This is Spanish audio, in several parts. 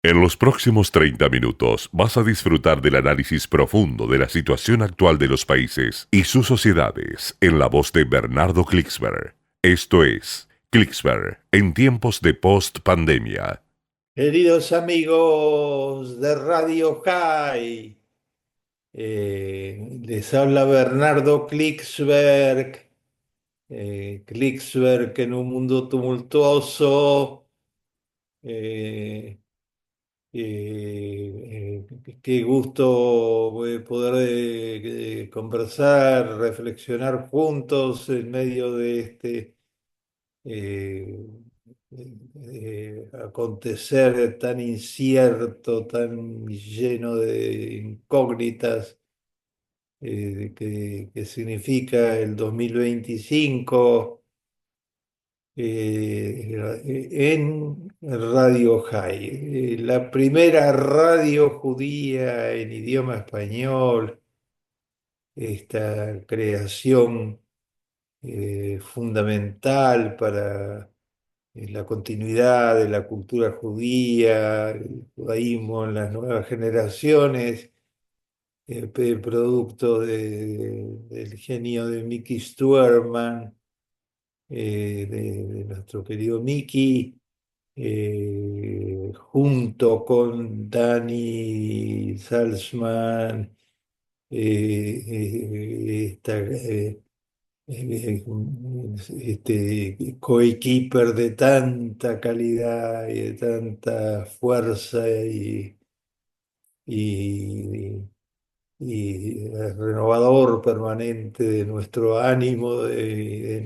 En los próximos 30 minutos vas a disfrutar del análisis profundo de la situación actual de los países y sus sociedades en la voz de Bernardo Klicksberg. Esto es Klicksberg en tiempos de post-pandemia. Queridos amigos de Radio High, les habla Bernardo Klicksberg, Klicksberg en un mundo tumultuoso. eh, Qué gusto poder conversar, reflexionar juntos en medio de este eh, acontecer tan incierto, tan lleno de incógnitas, que significa el 2025 en Radio High, la primera radio judía en idioma español, esta creación fundamental para la continuidad de la cultura judía, el judaísmo en las nuevas generaciones, producto del genio de Mickey Stuerman, de nuestro querido Mickey, junto con Danny Salzman, eh, coequiper de tanta calidad y de tanta fuerza y, y renovador permanente de nuestro ánimo, eh,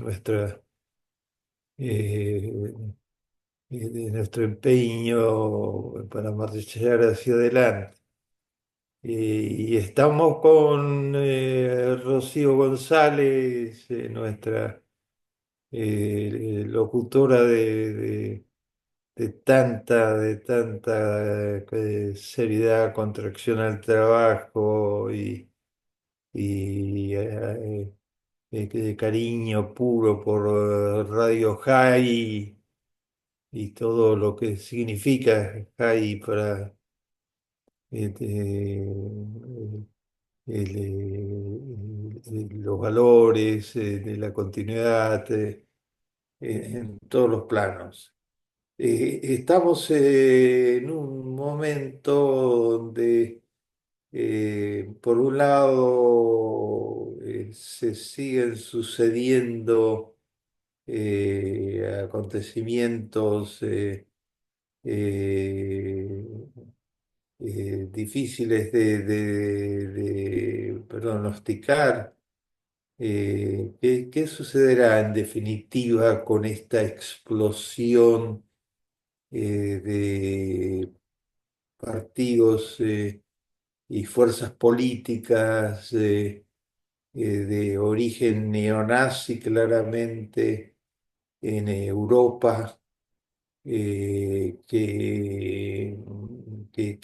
de nuestro empeño para marchar hacia adelante. Y estamos con Rocío González, nuestra locutora de tanta seriedad, contracción al trabajo y de cariño puro por Radio High y todo lo que significa High para los valores de la continuidad en todos los planos. Estamos en un momento donde, por un lado, se siguen sucediendo acontecimientos eh, difíciles de pronosticar. ¿Qué sucederá en definitiva con esta explosión de partidos y fuerzas políticas de origen neonazi claramente en Europa, que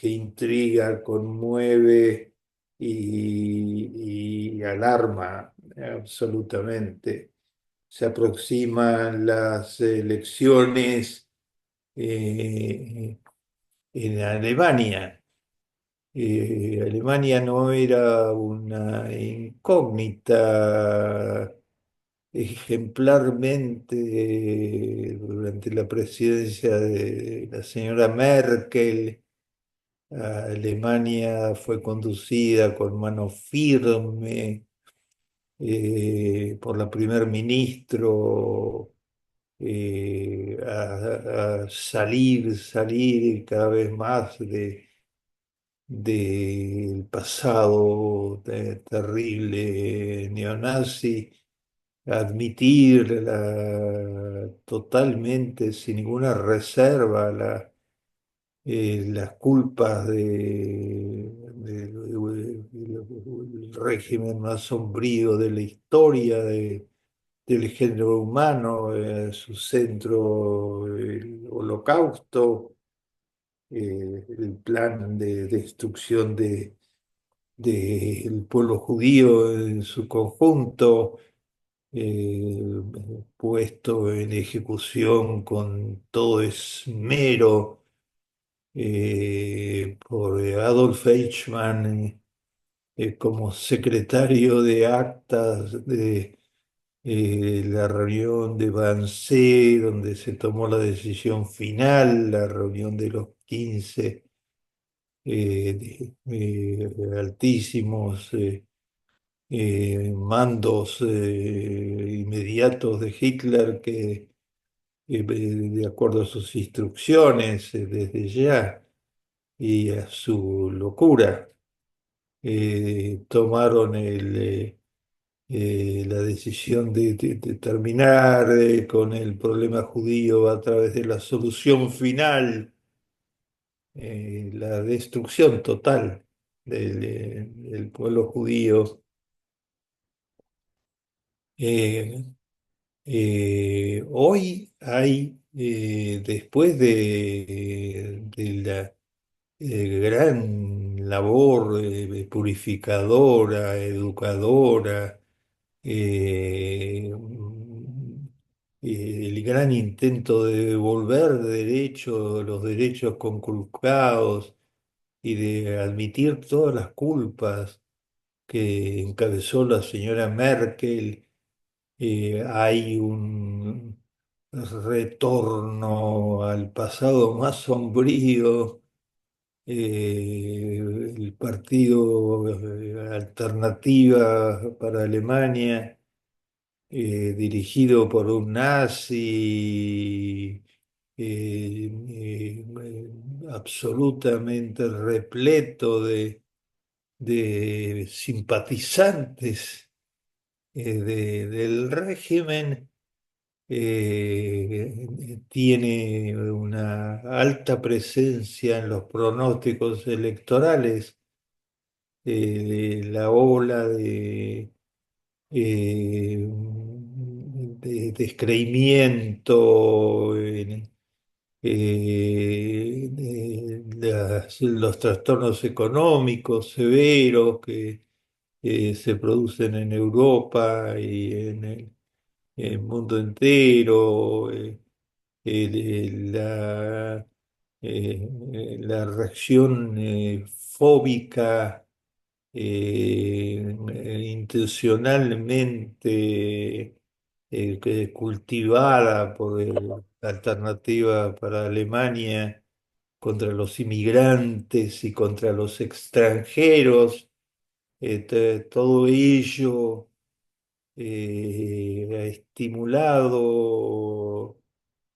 intriga, conmueve y alarma absolutamente? Se aproximan las elecciones en Alemania. Alemania no era una incógnita ejemplarmente durante la presidencia de la señora Merkel. Alemania fue conducida con mano firme por la primer ministro a salir cada vez más del pasado terrible neonazi, admitir totalmente, sin ninguna reserva, las culpas del régimen más sombrío de la historia del género humano, su centro, el Holocausto, el plan de destrucción del pueblo judío en su conjunto, eh, puesto en ejecución con todo esmero por Adolf Eichmann como secretario de actas de la reunión de Wannsee, donde se tomó la decisión final, la reunión de los 15 altísimos mandos inmediatos de Hitler que, de acuerdo a sus instrucciones, desde ya y a su locura, tomaron la decisión de terminar con el problema judío a través de la solución final, la destrucción total del pueblo judío. Eh, Hoy hay, después de la gran labor purificadora, educadora, eh, el gran intento de devolver los derechos conculcados y de admitir todas las culpas que encabezó la señora Merkel. Hay un retorno al pasado más sombrío. El partido Alternativa para Alemania, dirigido por un nazi absolutamente repleto de simpatizantes del régimen. Tiene una alta presencia en los pronósticos electorales. La ola de descreimiento, los trastornos económicos severos que se producen en Europa y en el mundo entero, la reacción fóbica intencionalmente cultivada por la Alternativa para Alemania contra los inmigrantes y contra los extranjeros. Todo ello ha estimulado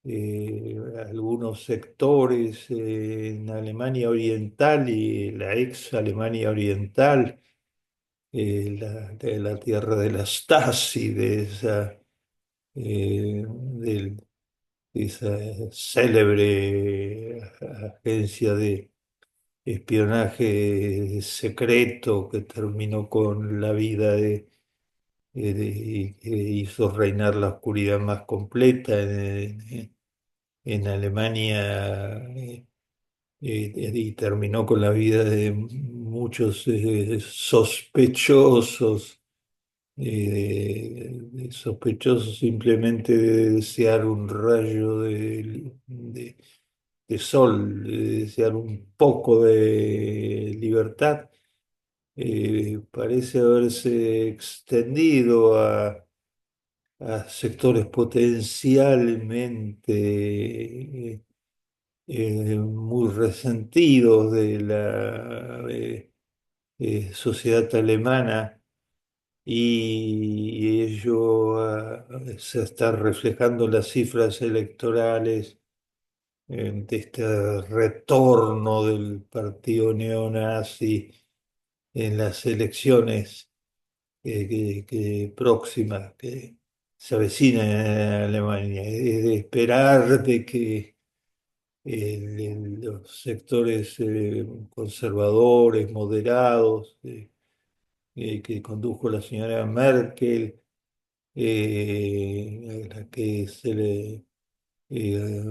algunos sectores en Alemania Oriental y la ex Alemania Oriental, de la tierra de la Stasi, de esa célebre agencia de espionaje secreto que terminó con la vida y que hizo reinar la oscuridad más completa en Alemania, y terminó con la vida de muchos sospechosos, sospechosos simplemente de desear un rayo de sol, de desear un poco de libertad. Parece haberse extendido a sectores potencialmente muy resentidos de la sociedad alemana, y ello se está reflejando en las cifras electorales, de este retorno del partido neonazi en las elecciones próximas que se avecinan en Alemania. Es de esperar de que los sectores conservadores, moderados, que condujo la señora Merkel, a la que se le eh,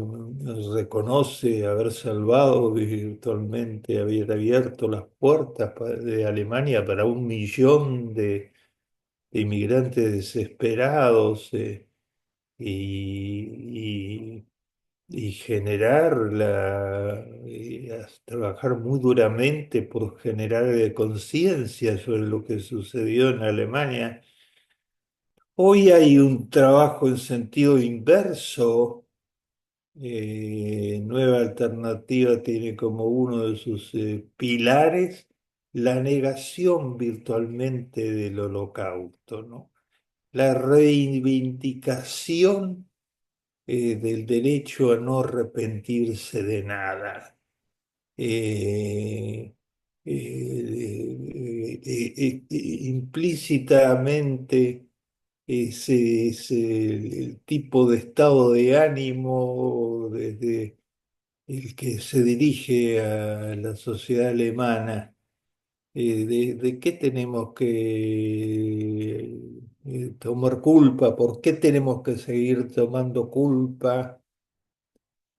reconoce haber salvado virtualmente, haber abierto las puertas de Alemania para 1 millón de inmigrantes desesperados, y y generar trabajar muy duramente por generar conciencia sobre lo que sucedió en Alemania. Hoy hay un trabajo en sentido inverso. Nueva Alternativa tiene como uno de sus pilares la negación virtualmente del holocausto, ¿no? La reivindicación del derecho a no arrepentirse de nada. Eh, Implícitamente es el tipo de estado de ánimo desde el que se dirige a la sociedad alemana. De qué tenemos que tomar culpa? ¿Por qué tenemos que seguir tomando culpa?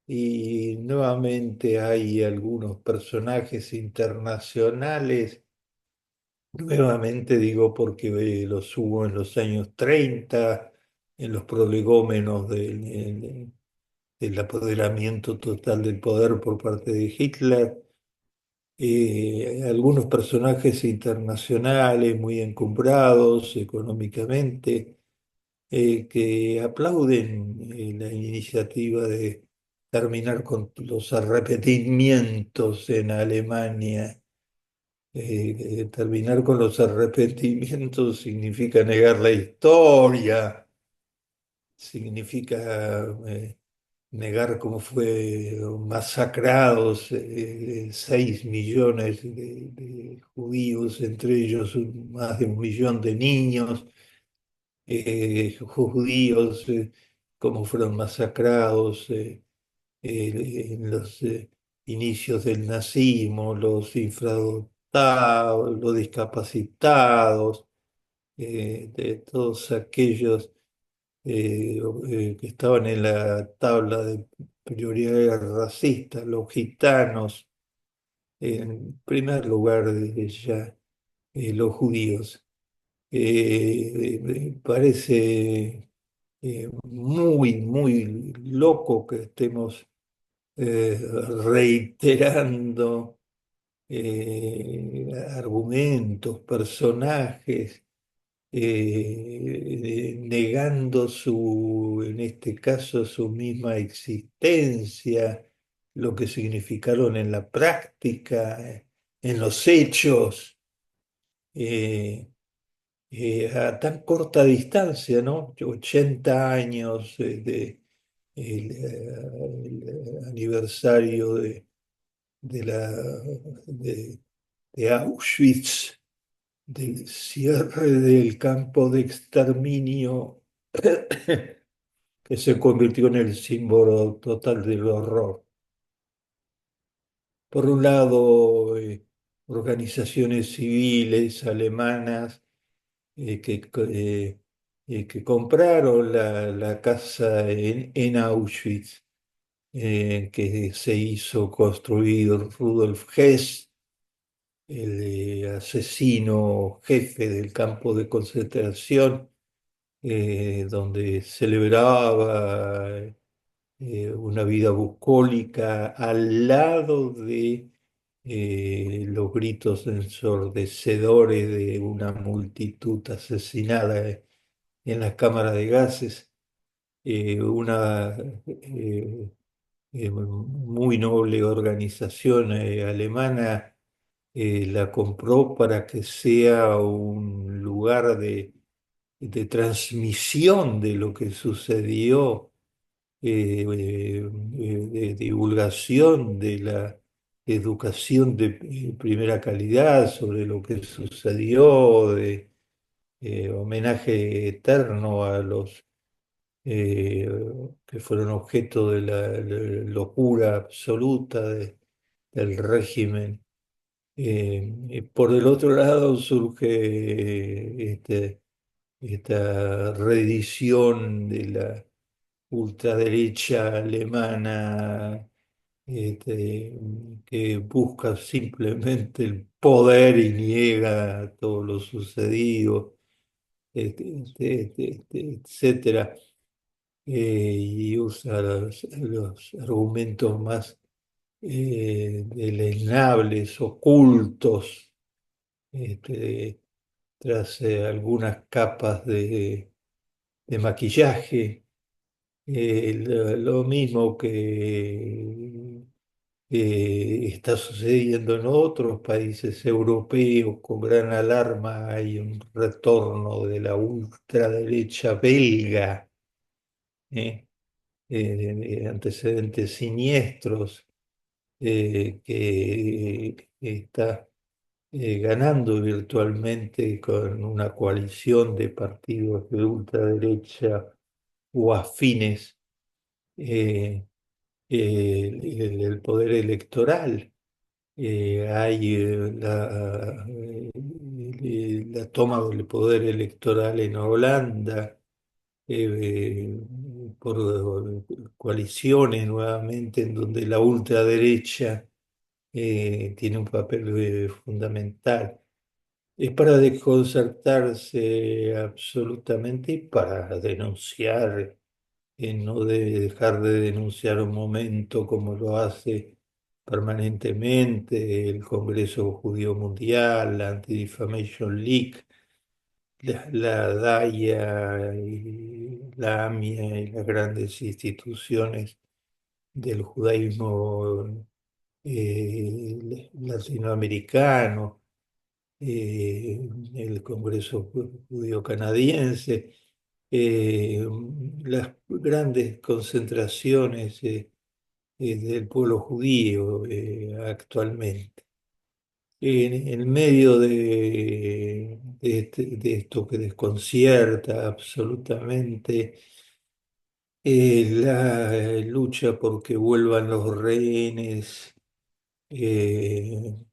Y nuevamente hay algunos personajes internacionales, nuevamente digo porque los hubo en los años 30 en los prolegómenos del apoderamiento total del poder por parte de Hitler. Algunos personajes internacionales muy encumbrados económicamente, que aplauden la iniciativa de terminar con los arrepentimientos en Alemania. Terminar con los arrepentimientos significa negar la historia, significa negar cómo fue masacrados 6 millones de judíos, entre ellos más de 1 millón de niños judíos, cómo fueron masacrados en los inicios del nazismo, los infradotados, los discapacitados, de todos aquellos que estaban en la tabla de prioridades racistas, los gitanos, en primer lugar desde ya los judíos. Me parece muy loco que estemos reiterando argumentos, personajes, negando en este caso, su misma existencia, lo que significaron en la práctica, en los hechos, eh, a tan corta distancia, ¿no? 80 años el aniversario de de Auschwitz, del cierre del campo de exterminio que se convirtió en el símbolo total del horror. Por un lado, organizaciones civiles alemanas que compraron la casa en Auschwitz, que se hizo construir Rudolf Hess, el asesino jefe del campo de concentración, donde celebraba una vida bucólica al lado de los gritos ensordecedores de una multitud asesinada en las cámaras de gases. Una muy noble organización alemana la compró para que sea un lugar de transmisión de lo que sucedió, de divulgación de la educación de primera calidad sobre lo que sucedió, de homenaje eterno a los eh, que fueron objeto de la locura absoluta del régimen. Por el otro lado surge esta reedición de la ultraderecha alemana, este, que busca simplemente el poder y niega todo lo sucedido, etcétera. y usa los argumentos más deleznables, ocultos, este, tras algunas capas de maquillaje. Lo mismo que está sucediendo en otros países europeos con gran alarma. Hay un retorno de la ultraderecha belga, ¿eh? De antecedentes siniestros, que está ganando virtualmente con una coalición de partidos de ultraderecha o afines, eh, el poder electoral. Hay la toma del poder electoral en Holanda, eh, por coaliciones nuevamente en donde la ultraderecha tiene un papel fundamental. Es para desconcertarse absolutamente y para denunciar, no debe dejar de denunciar un momento como lo hace permanentemente el Congreso Judío Mundial, la Anti-Defamation League, la DAIA, y la AMIA y las grandes instituciones del judaísmo latinoamericano, el Congreso Judío Canadiense, eh, las grandes concentraciones del pueblo judío actualmente. En medio de esto que desconcierta absolutamente, la lucha por que vuelvan los rehenes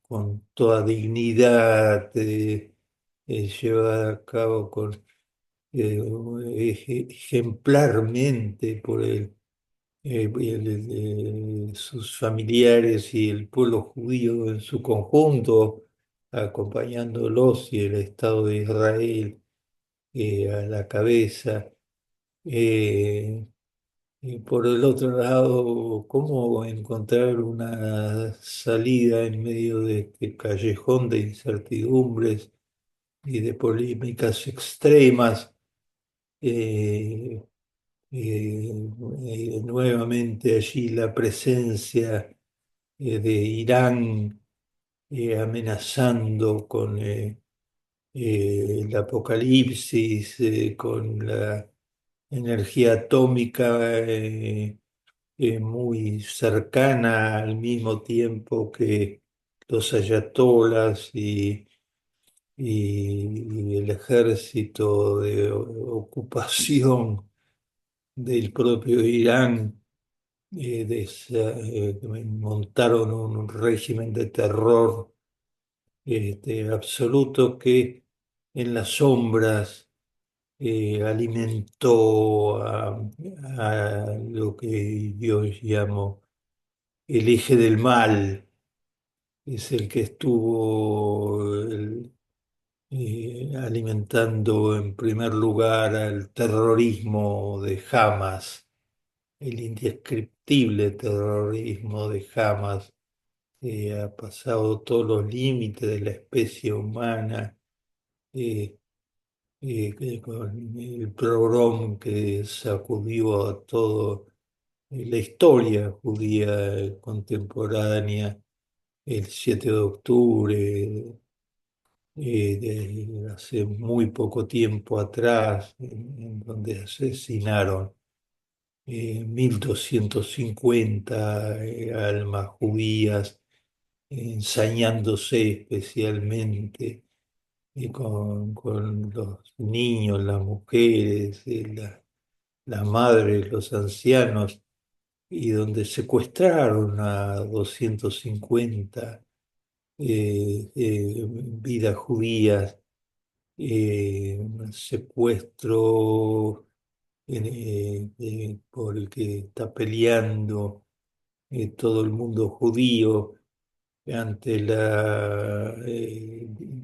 con toda dignidad, llevada a cabo eh, ejemplarmente por sus familiares y el pueblo judío en su conjunto, acompañándolos y el Estado de Israel a la cabeza. Eh, y por el otro lado, ¿cómo encontrar una salida en medio de este callejón de incertidumbres y de polémicas extremas? Eh, Nuevamente allí la presencia de Irán amenazando con el apocalipsis, con la energía atómica muy cercana al mismo tiempo que los ayatolas y el ejército de ocupación del propio Irán. Montaron un régimen de terror absoluto que en las sombras alimentó a lo que yo llamo el eje del mal. Es el que estuvo alimentando en primer lugar al terrorismo de Hamas, el indescriptible terrorismo de Hamas. Ha pasado todos los límites de la especie humana, eh, con el pogrom que sacudió a toda la historia judía contemporánea el 7 de octubre, de hace muy poco tiempo atrás, en donde asesinaron 1.250 almas judías, ensañándose especialmente con los niños, las mujeres, las madres, los ancianos, y donde secuestraron a 250 vidas judías, un secuestro por el que está peleando todo el mundo judío ante la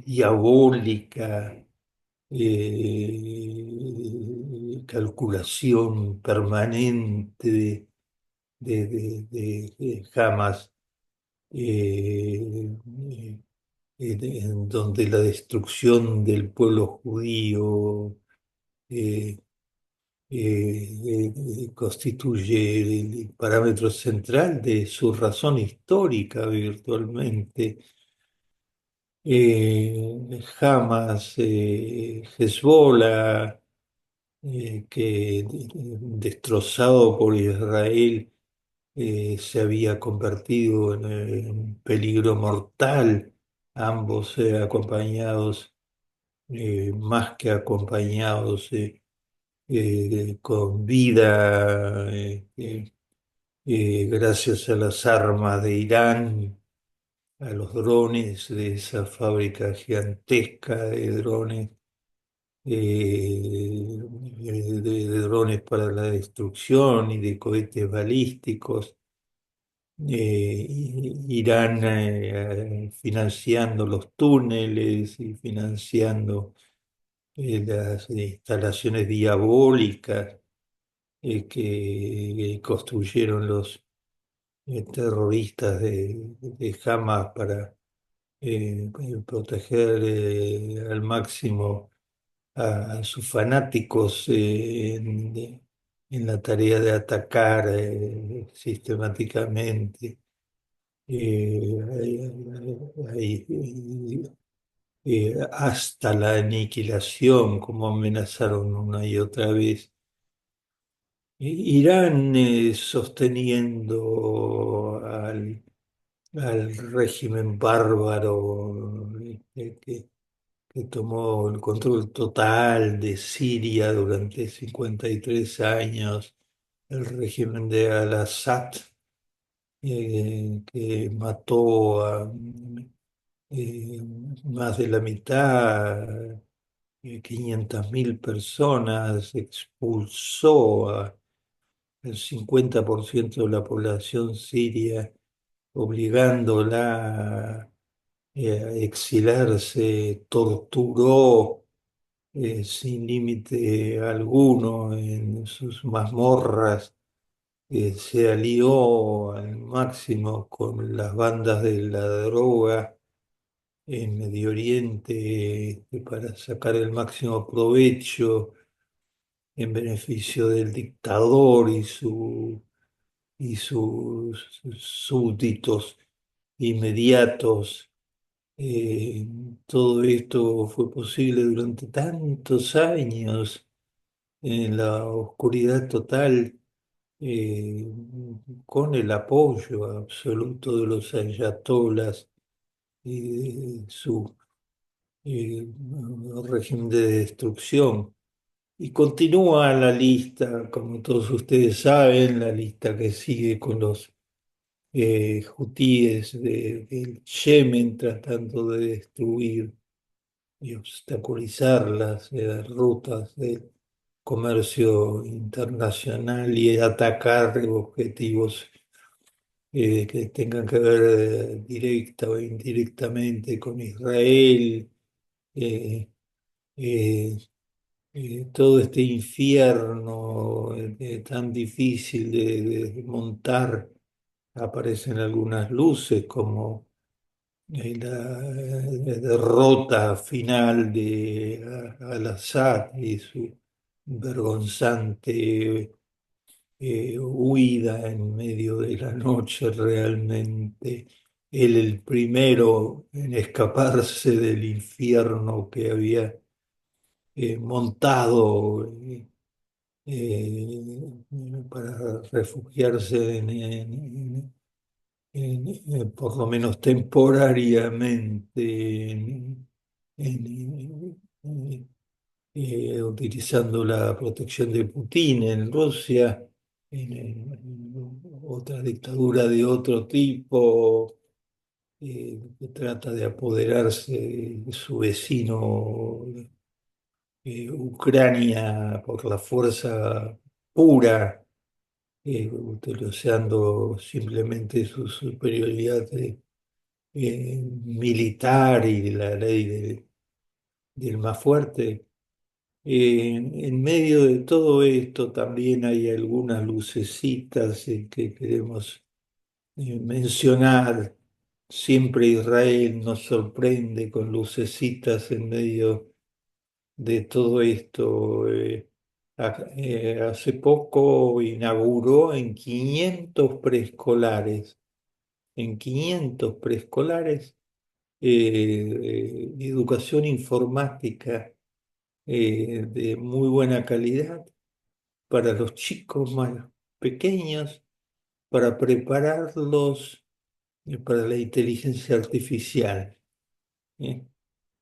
diabólica calculación permanente de Hamas, eh, en donde la destrucción del pueblo judío eh, constituye el parámetro central de su razón histórica virtualmente. Hamas, Hezbollah, que destrozado por Israel se había convertido en un peligro mortal, ambos acompañados, más que acompañados, con vida, gracias a las armas de Irán, a los drones de esa fábrica gigantesca de drones, de drones para la destrucción y de cohetes balísticos. Irán financiando los túneles y financiando las instalaciones diabólicas que construyeron los terroristas de Hamas para proteger al máximo a sus fanáticos en la tarea de atacar sistemáticamente. Hasta la aniquilación, como amenazaron una y otra vez. Irán sosteniendo al régimen bárbaro que tomó el control total de Siria durante 53 años, el régimen de Al-Assad, que mató a eh, más de la mitad, 500.000 personas, expulsó al 50% de la población siria, obligándola a exilarse, torturó sin límite alguno en sus mazmorras, se alió al máximo con las bandas de la droga en Medio Oriente para sacar el máximo provecho en beneficio del dictador y sus súbditos inmediatos. Eh, Todo esto fue posible durante tantos años en la oscuridad total, eh, con el apoyo absoluto de los ayatolas y de su eh, régimen de destrucción. Y continúa la lista, como todos ustedes saben, la lista que sigue con los hutíes del Yemen tratando de destruir y obstaculizar las rutas del comercio internacional y atacar objetivos que tengan que ver directa o indirectamente con Israel. eh, eh, Todo este infierno tan difícil de montar, aparecen algunas luces como la derrota final de Al-Assad y su vergonzante huida en medio de la noche, realmente él el primero en escaparse del infierno que había montado, para refugiarse por lo menos temporariamente, utilizando la protección de Putin en Rusia, en otra dictadura de otro tipo, que trata de apoderarse de su vecino, Ucrania, por la fuerza pura, utilizando simplemente su superioridad militar y la ley del más fuerte. En medio de todo esto también hay algunas lucecitas que queremos mencionar. Siempre Israel nos sorprende con lucecitas en medio de todo esto. Hace poco inauguró en 500 preescolares, educación informática de muy buena calidad para los chicos más pequeños, para prepararlos para la inteligencia artificial. ¿eh?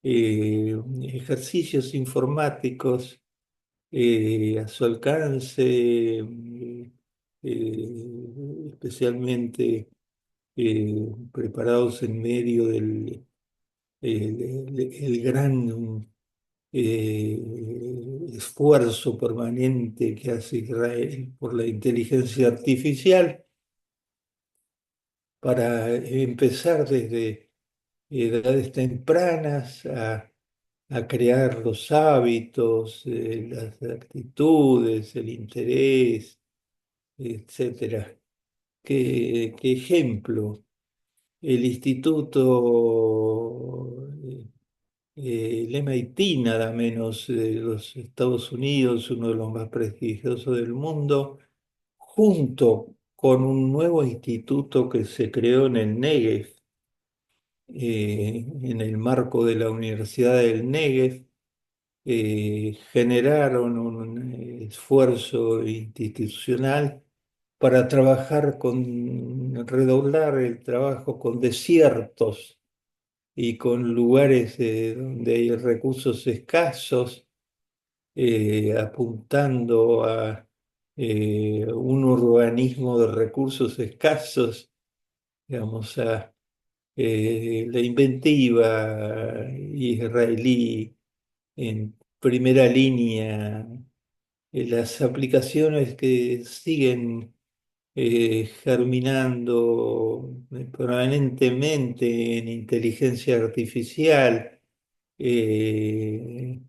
Ejercicios informáticos a su alcance, especialmente preparados en medio el gran esfuerzo permanente que hace Israel por la inteligencia artificial, para empezar desde edades tempranas a crear los hábitos, las actitudes, el interés, etcétera. ¿Qué ejemplo? El instituto, el MIT, nada menos, de los Estados Unidos, uno de los más prestigiosos del mundo, junto con un nuevo instituto que se creó en el Negev, en el marco de la Universidad del Negev, generaron un esfuerzo institucional para trabajar redoblar el trabajo con desiertos y con lugares donde hay recursos escasos, apuntando a un urbanismo de recursos escasos, digamos, a la inventiva israelí en primera línea, las aplicaciones que siguen germinando permanentemente en inteligencia artificial. eh,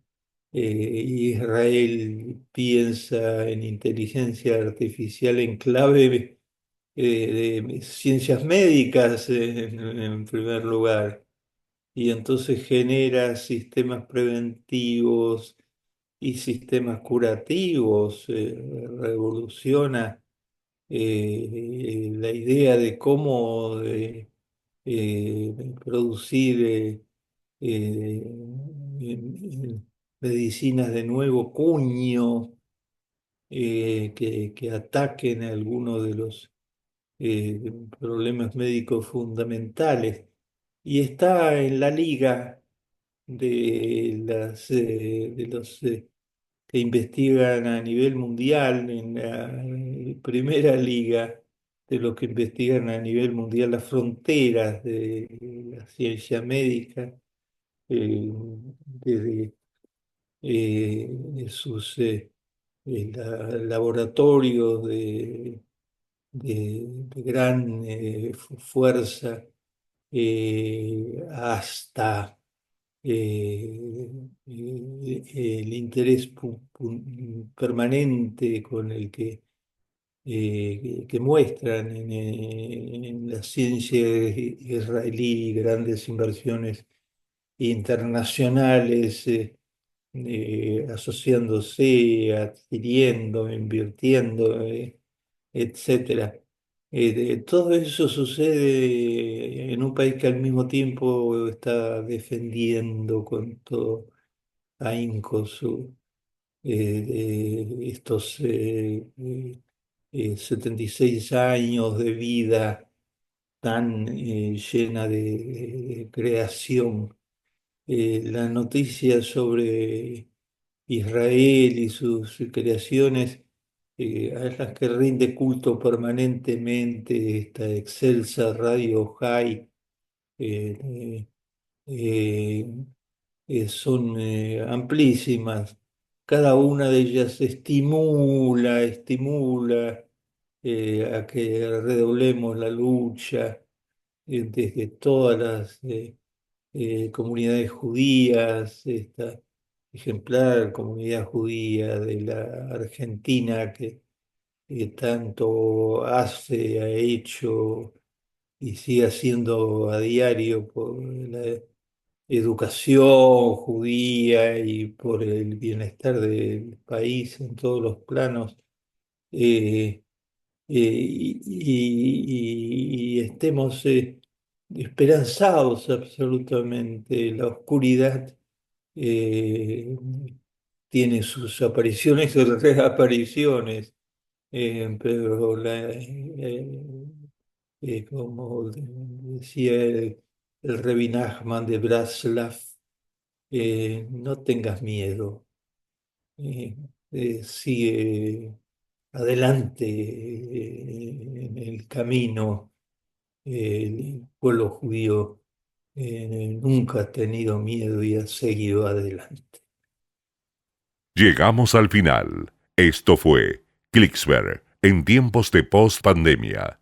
Israel piensa en inteligencia artificial en clave de ciencias médicas en primer lugar, y entonces genera sistemas preventivos y sistemas curativos, revoluciona la idea de cómo producir medicinas de nuevo cuño, que ataquen algunos de los problemas médicos fundamentales. Y está en la liga de los que investigan a nivel mundial, en la primera liga de los que investigan a nivel mundial las fronteras de la ciencia médica, desde sus laboratorios de gran fuerza, hasta el interés permanente con el que muestran en la ciencia israelí, grandes inversiones internacionales, asociándose, adquiriendo, invirtiendo, etcétera. Todo eso sucede en un país que al mismo tiempo está defendiendo con todo ahínco estos 76 años de vida tan llena de creación. Las noticias sobre Israel y sus creaciones, a las que rinde culto permanentemente esta excelsa Radio High, eh, eh, son amplísimas. Cada una de ellas estimula a que redoblemos la lucha desde todas las comunidades judías, ejemplar comunidad judía de la Argentina que tanto hace, ha hecho y sigue haciendo a diario por la educación judía y por el bienestar del país en todos los planos. eh, y estemos esperanzados absolutamente. La oscuridad eh, tiene sus apariciones y reapariciones, pero como decía el Rebbe Nachman de Braslav, no tengas miedo, eh, sigue adelante en el camino. El pueblo judío nunca ha tenido miedo y ha seguido adelante. Llegamos al final. Esto fue Clicksberg en tiempos de post pandemia.